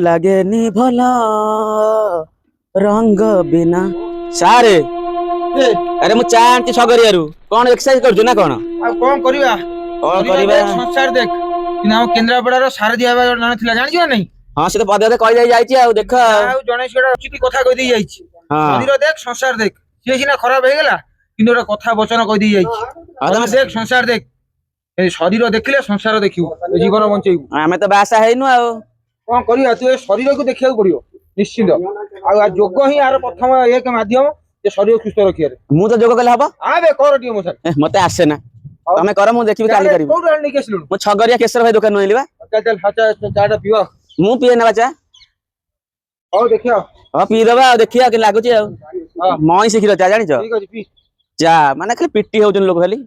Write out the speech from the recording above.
লাগেনি ଭଲ ରଙ୍ଗ ବିନା ସାରେ ଆରେ ମୁଁ ଚା ଆଣିଛି ସଗରିଆରୁ କଣ ଏକ୍ସରସାଇଜ କରୁଛୁ ନା କଣ ଆଉ କଣ କରିବା ସଂସାର ଦେଖ କିନ୍ତୁ ଆମ କେନ୍ଦ୍ରାପଡାର ଶାରଦିଆ ବାବା ଜଣେ ଥିଲା ଜାଣିଛ ନା ନାଇଁ? ହଁ ସେ ତ ପଦେ ପଦେ କହି ଯାଇ ଯାଇଛି ଆଉ ଦେଖ ଆଉ ଜଣେ ସେଟା ଉଚିତ କଥା କହିଦେଇ ଯାଇଛି ଶରୀର ଦେଖ ସଂସାର ଦେଖ ସିଏ ସିନା ଖରାପ ହେଇଗଲା କିନ୍ତୁ ଗୋଟେ କଥା ବଚନ କହିଦେଇ ଯାଇଛି ତମେ ଦେଖ ସଂସାର ଦେଖ এই ଶରୀର ଦେଖିଲେ ସଂସାର ଦେଖିବୁ ଜୀବନ ବଞ୍ଚେଇବୁ ଆମେ ତ ବାସା ହେଇନୁ ଆଉ କଣ କରିବା ତୁ ଏ ଶରୀରକୁ ଦେଖିବାକୁ ପଡିବ ନିଶ୍ଚିତ ଆଉ ଯୋଗ ହିଁ ଆର ପ୍ରଥମ ଏକ ମାଧ୍ୟମ ଯେ ଶରୀର ସୁସ୍ଥ ରଖିବାରେ ମୁଁ ତ ଯୋଗ କଲେ ହବ ଆବେ କର ଟିକେ ମୋ ସାଥେ ମତେ ଆସେ ନା ତମେ କର ମୁଁ ଦେଖିବି କାଲି କରିବି କୋଉଠୁ ଆଣି ନେଇକି ଆସିଲୁ ମୁଁ ଛଗରିଆ କେଶର ଭାଇ ଦୋକାନରୁ ଆଣିଲି ବା ଚାଟା ପିଅ ମୁଁ ପିଏ ନା ବା ଚା ହଉ ଦେଖିଆ ହଁ ପିଇଦବା ଆଉ ଦେଖିବା କେମିତି ଲାଗୁଛି ଆଉ ମଇଁଷି କ୍ଷୀର ଚା ଜାଣିଛ ଠିକ ଅଛି ପି ଚା ମାନେ ଖାଲି ପିଟି ହଉଛନ୍ତି ଲୋକ ଖାଲି